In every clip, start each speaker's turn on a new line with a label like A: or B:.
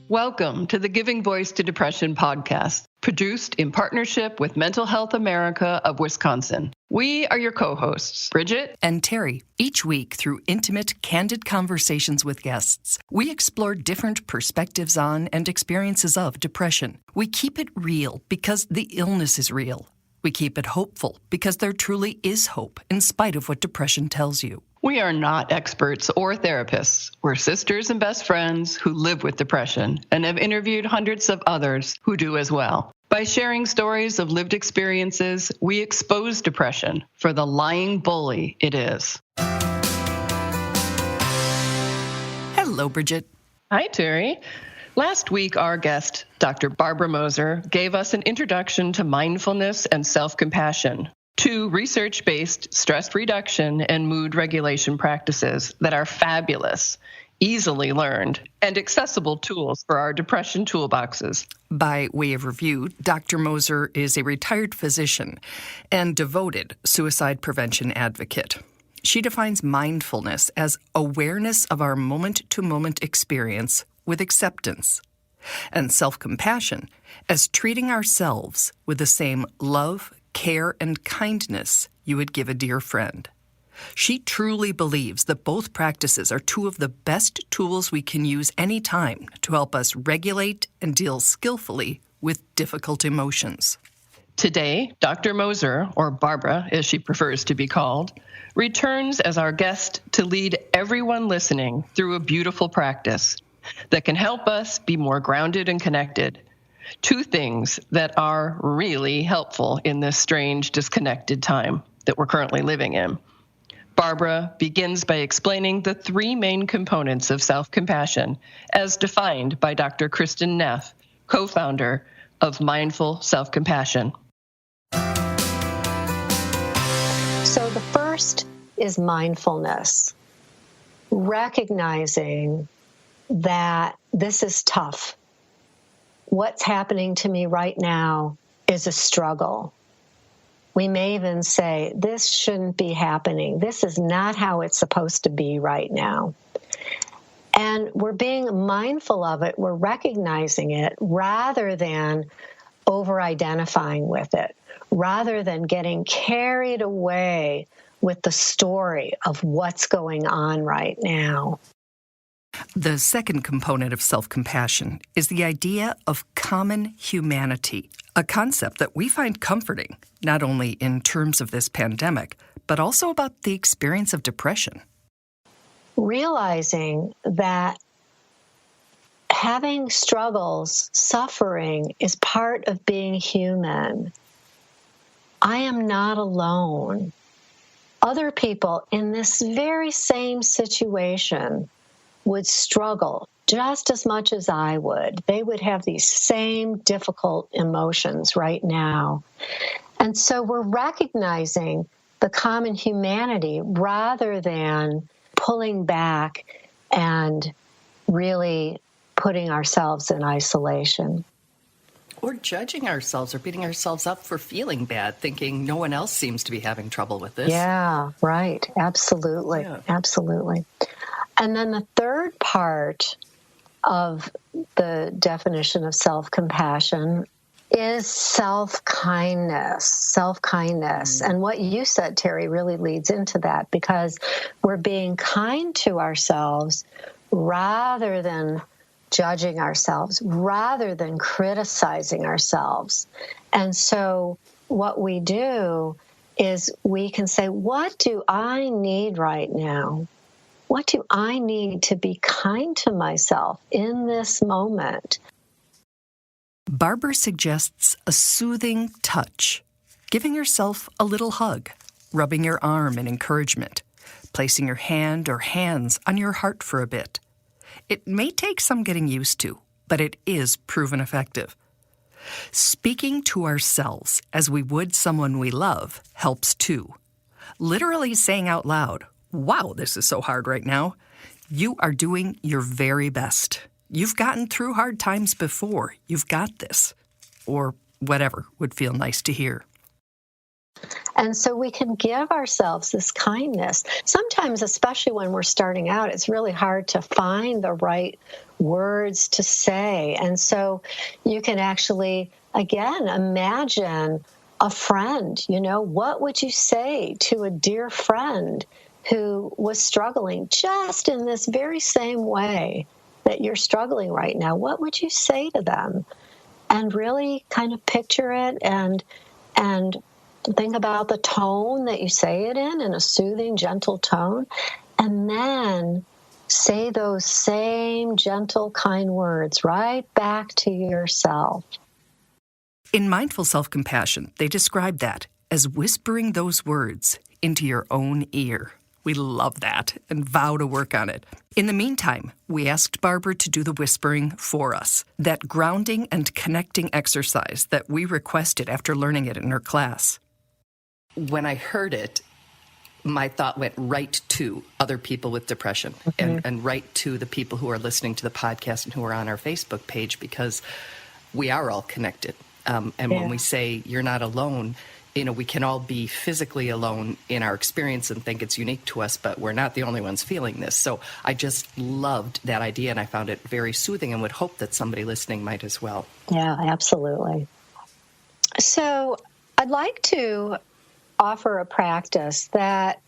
A: Welcome to the Giving Voice to Depression podcast, produced in partnership with Mental Health America of Wisconsin. We are your co-hosts, Bridget
B: and Terry. Each week, through intimate, candid conversations with guests, we explore different perspectives on and experiences of depression. We keep it real because the illness is real. We keep it hopeful because there truly is hope in spite of what depression tells you.
A: We are not experts or therapists. We're sisters and best friends who live with depression and have interviewed hundreds of others who do as well. By sharing stories of lived experiences, we expose depression for the lying bully it is.
B: Hello, Bridget.
A: Hi, Terry. Last week, our guest, Dr. Barbara Moser, gave us an introduction to mindfulness and self-compassion, two research-based stress reduction and mood regulation practices that are fabulous, easily learned, and accessible tools for our depression toolboxes.
B: By way of review, Dr. Moser is a retired physician and devoted suicide prevention advocate. She defines mindfulness as awareness of our moment-to-moment experience with acceptance, and self-compassion as treating ourselves with the same love, care, and kindness you would give a dear friend. She truly believes that both practices are two of the best tools we can use anytime to help us regulate and deal skillfully with difficult emotions.
A: Today, Dr. Moser, or Barbara as she prefers to be called, returns as our guest to lead everyone listening through a beautiful practice that can help us be more grounded and connected. Two things that are really helpful in this strange, disconnected time that we're currently living in. Barbara begins by explaining the three main components of self-compassion as defined by Dr. Kristin Neff, co-founder of Mindful Self-Compassion.
C: So the first is mindfulness, recognizing that this is tough. What's happening to me right now is a struggle. We may even say, this shouldn't be happening. This is not how it's supposed to be right now. And we're being mindful of it. We're recognizing it rather than over-identifying with it, rather than getting carried away with the story of what's going on right now.
B: The second component of self-compassion is the idea of common humanity, a concept that we find comforting, not only in terms of this pandemic, but also about the experience of depression.
C: Realizing that having struggles, suffering, is part of being human. I am not alone. Other people in this very same situation would struggle just as much as I would. They would have these same difficult emotions right now. And so we're recognizing the common humanity rather than pulling back and really putting ourselves in isolation.
B: Or judging ourselves or beating ourselves up for feeling bad, thinking no one else seems to be having trouble with this.
C: Yeah, right. Absolutely. Yeah. Absolutely. And then the third part of the definition of self-compassion is self-kindness. Self-kindness. And what you said, Terry, really leads into that, because we're being kind to ourselves rather than judging ourselves, rather than criticizing ourselves. And so what we do is we can say, what do I need right now? What do I need to be kind to myself in this moment?
B: Barbara suggests a soothing touch, giving yourself a little hug, rubbing your arm in encouragement, placing your hand or hands on your heart for a bit. It may take some getting used to, but it is proven effective. Speaking to ourselves as we would someone we love helps too. Literally saying out loud, "Wow, this is so hard right now." You are doing your very best. You've gotten through hard times before. You've got this. Or whatever would feel nice to hear.
C: And so we can give ourselves this kindness. Sometimes, especially when we're starting out, it's really hard to find the right words to say. And so you can actually, again, imagine a friend. What would you say to a dear friend who was struggling just in this very same way that you're struggling right now? What would you say to them? And really kind of picture it and think about the tone that you say it in a soothing, gentle tone. And then say those same gentle, kind words right back to yourself.
B: In Mindful Self-Compassion, they describe that as whispering those words into your own ear. We love that and vow to work on it. In the meantime, we asked Barbara to do the whispering for us, that grounding and connecting exercise that we requested after learning it in her class. When I heard it, my thought went right to other people with depression and right to the people who are listening to the podcast and who are on our Facebook page, because we are all connected. When we say you're not alone, we can all be physically alone in our experience and think it's unique to us, but we're not the only ones feeling this. So I just loved that idea, and I found it very soothing and would hope that somebody listening might as well.
C: Yeah, absolutely. So I'd like to offer a practice that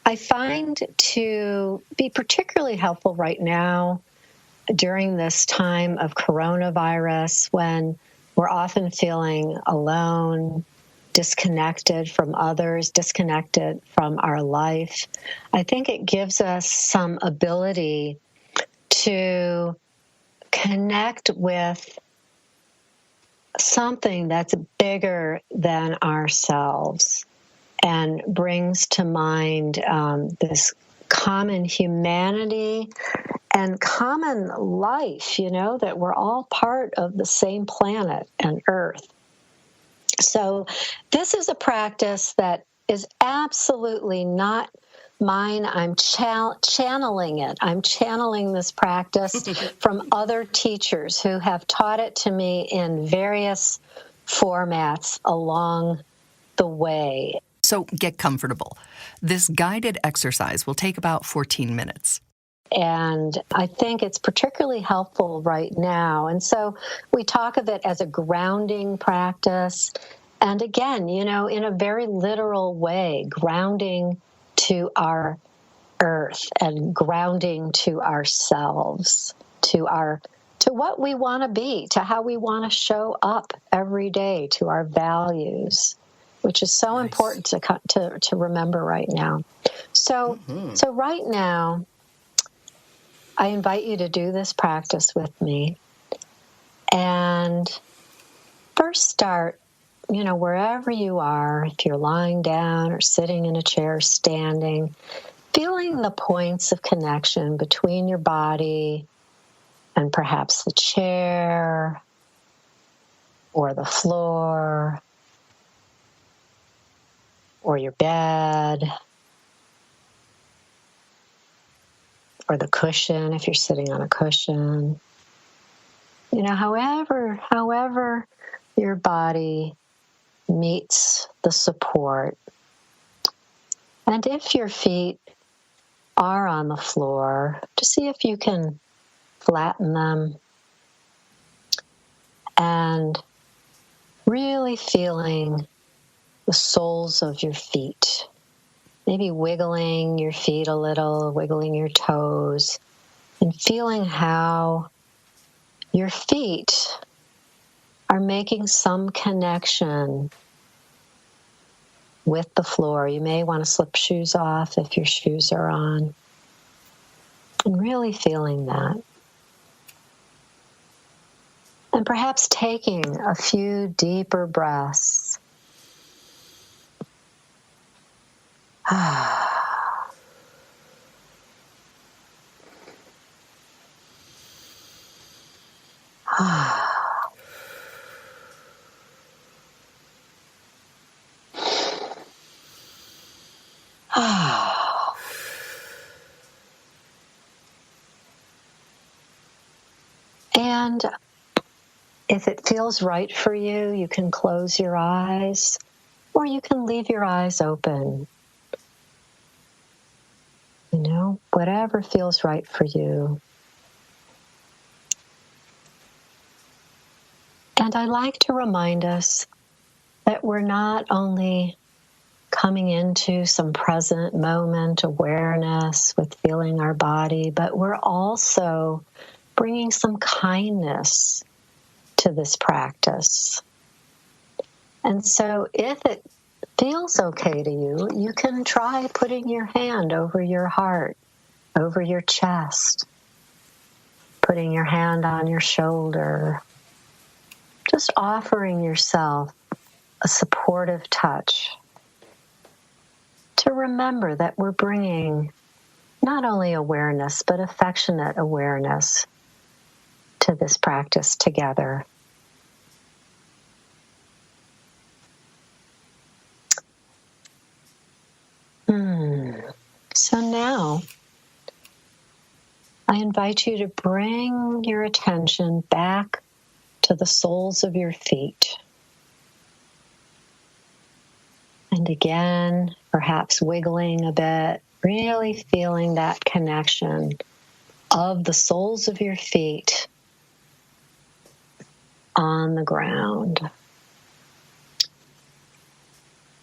C: I find to be particularly helpful right now during this time of coronavirus, when we're often feeling alone, disconnected from others, disconnected from our life. I think it gives us some ability to connect with something that's bigger than ourselves and brings to mind this common humanity and common life, that we're all part of the same planet and Earth. So this is a practice that is absolutely not mine. I'm channeling it. I'm channeling this practice from other teachers who have taught it to me in various formats along the way.
B: So get comfortable. This guided exercise will take about 14 minutes.
C: And I think it's particularly helpful right now. And so we talk of it as a grounding practice. And again, in a very literal way, grounding to our earth and grounding to ourselves, to what we want to be, to how we want to show up every day, to our values, which is so important to remember right now. So right now, I invite you to do this practice with me. And first start, wherever you are, if you're lying down or sitting in a chair, standing, feeling the points of connection between your body and perhaps the chair or the floor or your bed, or the cushion if you're sitting on a cushion. However your body meets the support. And if your feet are on the floor, to see if you can flatten them and really feeling the soles of your feet. Maybe wiggling your feet a little, wiggling your toes, and feeling how your feet are making some connection with the floor. You may want to slip shoes off if your shoes are on. And really feeling that. And perhaps taking a few deeper breaths. And if it feels right for you, you can close your eyes or you can leave your eyes open. Whatever feels right for you. And I like to remind us that we're not only coming into some present moment awareness with feeling our body, but we're also bringing some kindness to this practice. And so if it feels okay to you, you can try putting your hand over your heart, over your chest, putting your hand on your shoulder, just offering yourself a supportive touch to remember that we're bringing not only awareness, but affectionate awareness to this practice together. So now, I invite you to bring your attention back to the soles of your feet. And again, perhaps wiggling a bit, really feeling that connection of the soles of your feet on the ground.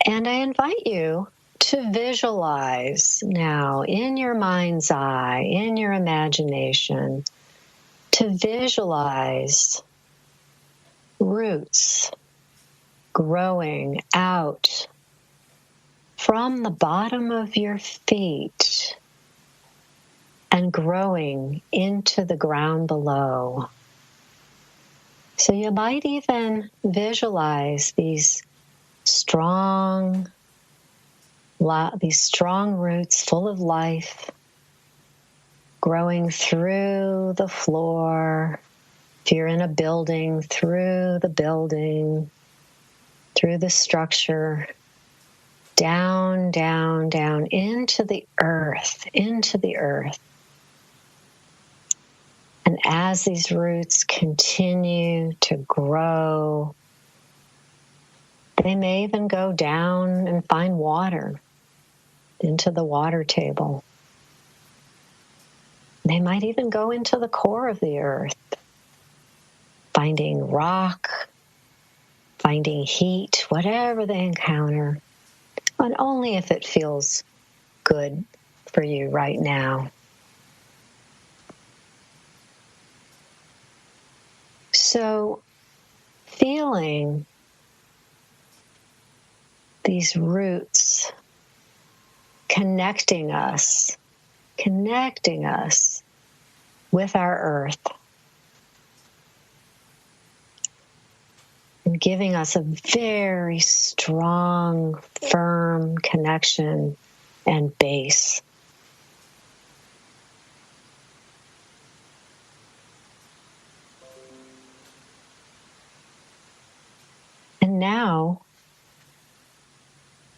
C: And I invite you to visualize now in your mind's eye, in your imagination, to visualize roots growing out from the bottom of your feet and growing into the ground below. So you might even visualize these strong roots full of life growing through the floor. If you're in a building, through the building, through the structure, down, down, down into the earth, And as these roots continue to grow, they may even go down and find water into the water table. They might even go into the core of the earth, finding rock, finding heat, whatever they encounter, and only if it feels good for you right now. So, feeling these roots connecting us with our earth and giving us a very strong, firm connection and base. And now,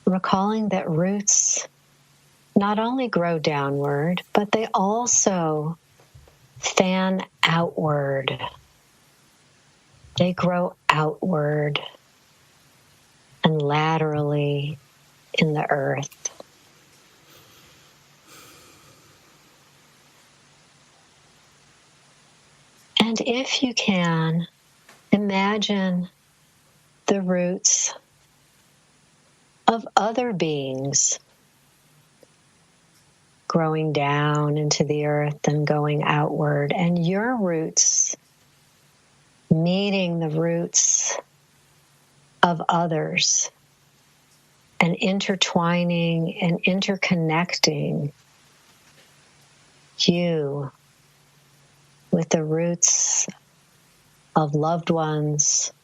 C: recalling that roots not only grow downward, but they also fan outward. They grow outward and laterally in the earth. And if you can, imagine the roots of other beings growing down into the earth and going outward, and your roots meeting the roots of others and intertwining and interconnecting you with the roots of loved ones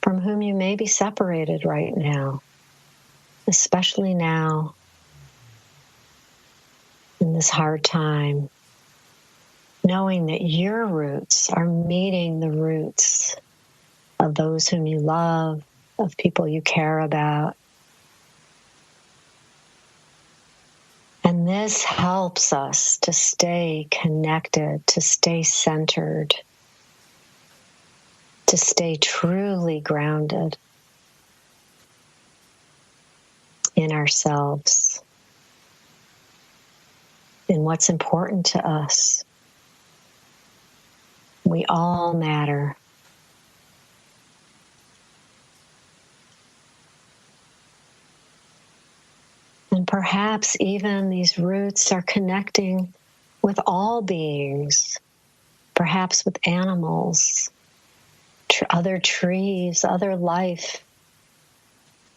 C: from whom you may be separated right now, especially now in this hard time, knowing that your roots are meeting the roots of those whom you love, of people you care about. And this helps us to stay connected, to stay centered, to stay truly grounded. in ourselves, in what's important to us. We all matter. And perhaps even these roots are connecting with all beings, perhaps with animals, other trees, other life,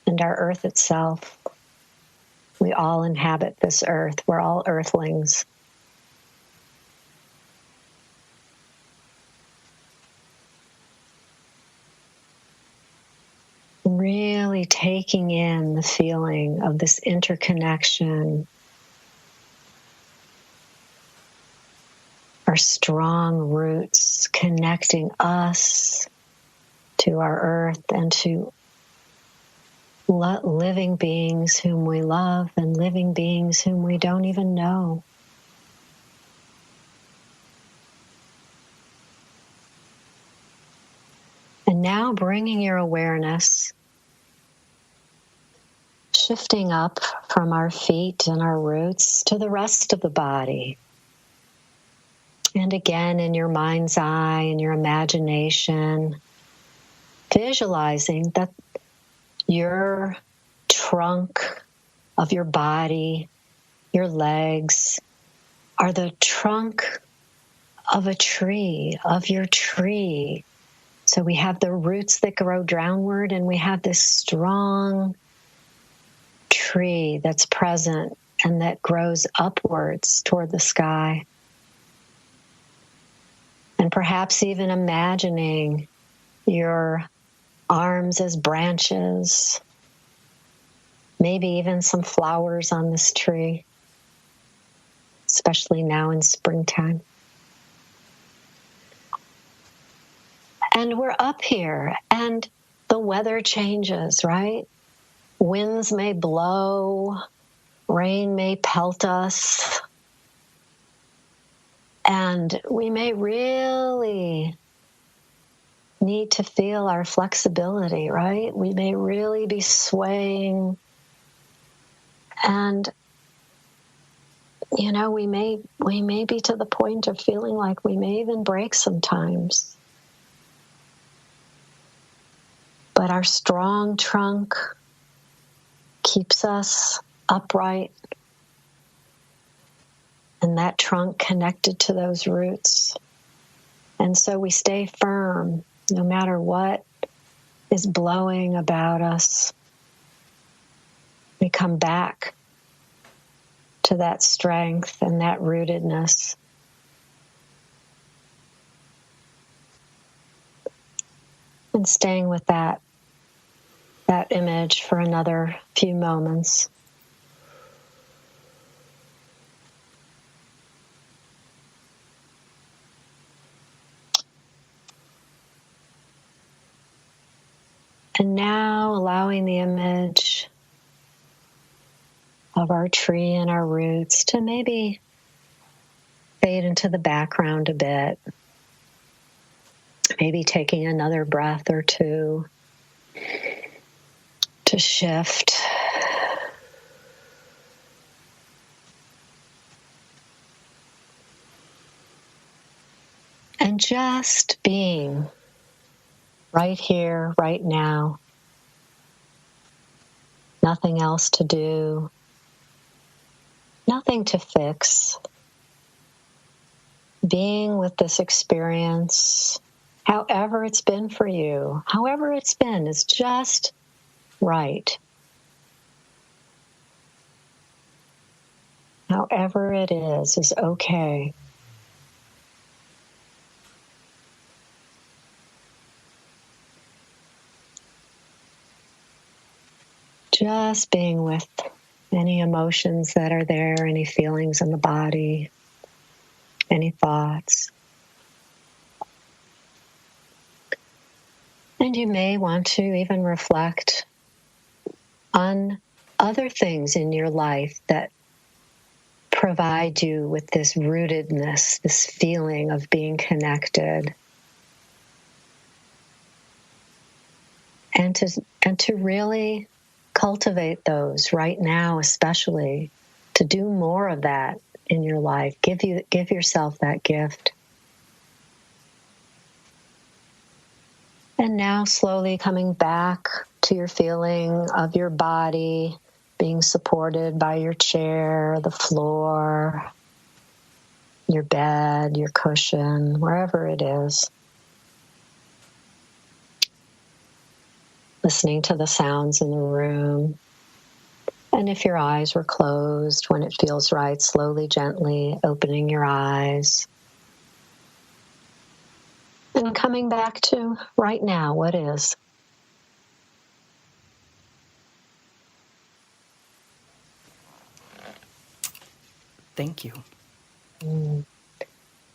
C: and our earth itself. We all inhabit this earth. We're all earthlings. Really taking in the feeling of this interconnection, our strong roots connecting us to our earth and to living beings whom we love and living beings whom we don't even know. And now bringing your awareness, shifting up from our feet and our roots to the rest of the body. And again, in your mind's eye, in your imagination, visualizing that your trunk of your body, your legs, are the trunk of a tree, of your tree. So we have the roots that grow downward, and we have this strong tree that's present and that grows upwards toward the sky. And perhaps even imagining your arms as branches, maybe even some flowers on this tree, especially now in springtime. And we're up here, and the weather changes, right? Winds may blow, rain may pelt us, and we may really need to feel our flexibility, right? We may really be swaying, and we may be to the point of feeling like we may even break sometimes. But our strong trunk keeps us upright, and that trunk connected to those roots. And so we stay firm no matter what is blowing about us. We come back to that strength and that rootedness. And staying with that image for another few moments. And now allowing the image of our tree and our roots to maybe fade into the background a bit. Maybe taking another breath or two to shift. And just being right here, right now. Nothing else to do. Nothing to fix. Being with this experience, however it's been for you, however it's been, is just right. However it is okay. Just being with any emotions that are there, any feelings in the body, any thoughts. And you may want to even reflect on other things in your life that provide you with this rootedness, this feeling of being connected. And to really cultivate those right now, especially to do more of that in your life. Give yourself that gift. And now slowly coming back to your feeling of your body being supported by your chair, the floor, your bed, your cushion, wherever it is. Listening to the sounds in the room. And if your eyes were closed, when it feels right, slowly, gently opening your eyes. And coming back to right now, what is?
B: Thank you.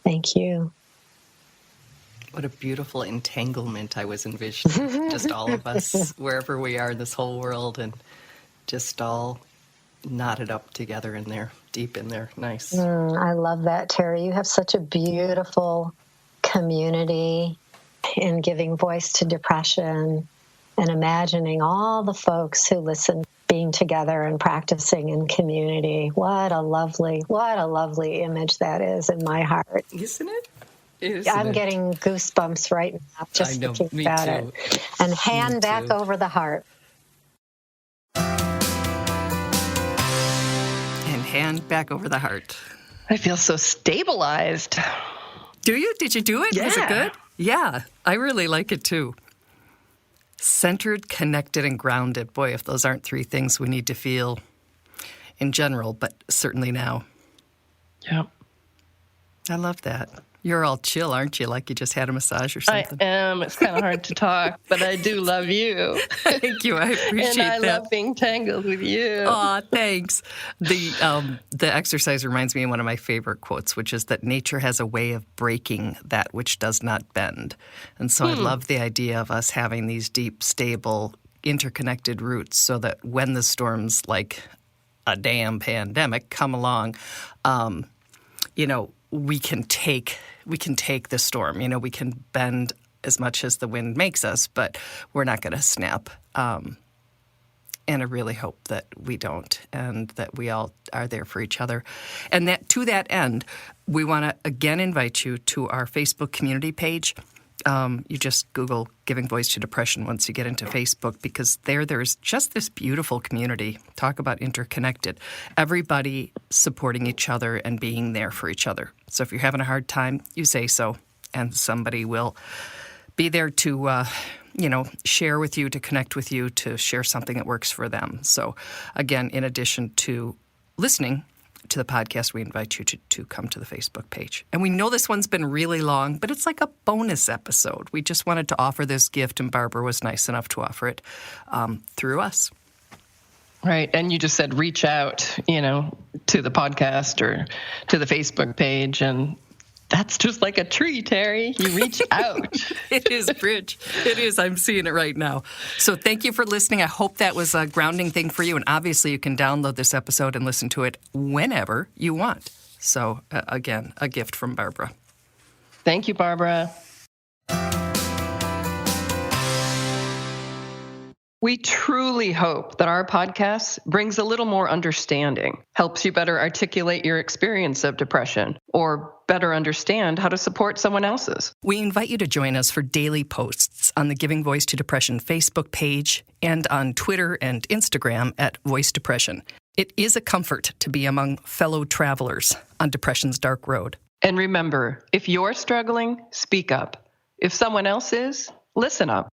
C: Thank you.
B: What a beautiful entanglement I was envisioning. Just all of us, wherever we are in this whole world, and just all knotted up together in there, deep in there. Nice.
C: I love that, Terry. You have such a beautiful community in giving voice to depression and imagining all the folks who listen being together and practicing in community. What a lovely image that is in my heart.
B: Isn't it?
C: I'm getting goosebumps right now just thinking about it. And hand back over the heart.
B: And hand back over the heart.
A: I feel so stabilized.
B: Do you? Did you do it?
A: Yeah.
B: Was it good? Yeah, I really like it too. Centered, connected, and grounded. Boy, if those aren't three things we need to feel in general, but certainly now.
A: Yep.
B: I love that. You're all chill, aren't you? Like you just had a massage or something.
A: I am. It's kind of hard to talk, but I do love you.
B: Thank you. I appreciate that.
A: And I love being tangled with you.
B: Aw, thanks. The exercise reminds me of one of my favorite quotes, which is that nature has a way of breaking that which does not bend. And so I love the idea of us having these deep, stable, interconnected roots so that when the storms like a damn pandemic come along, we can take the storm. We can bend as much as the wind makes us, but we're not going to snap. And I really hope that we don't, and that we all are there for each other. And that to that end, we want to again invite you to our Facebook community page. You just Google Giving Voice to Depression once you get into Facebook, because there's just this beautiful community. Talk about interconnected. Everybody supporting each other and being there for each other. So if you're having a hard time, you say so, and somebody will be there to, share with you, to connect with you, to share something that works for them. So again, in addition to listening to the podcast, we invite you to come to the Facebook page. And we know this one's been really long, but it's like a bonus episode. We just wanted to offer this gift, and Barbara was nice enough to offer it through us.
A: Right. And you just said reach out, to the podcast or to the Facebook page. And that's just like a tree, Terry. You reach out.
B: It is, Bridge. It is. I'm seeing it right now. So thank you for listening. I hope that was a grounding thing for you. And obviously you can download this episode and listen to it whenever you want. So again, a gift from Barbara.
A: Thank you, Barbara. We truly hope that our podcast brings a little more understanding, helps you better articulate your experience of depression, or better understand how to support someone else's.
B: We invite you to join us for daily posts on the Giving Voice to Depression Facebook page and on Twitter and Instagram at Voice Depression. It is a comfort to be among fellow travelers on depression's dark road.
A: And remember, if you're struggling, speak up. If someone else is, listen up.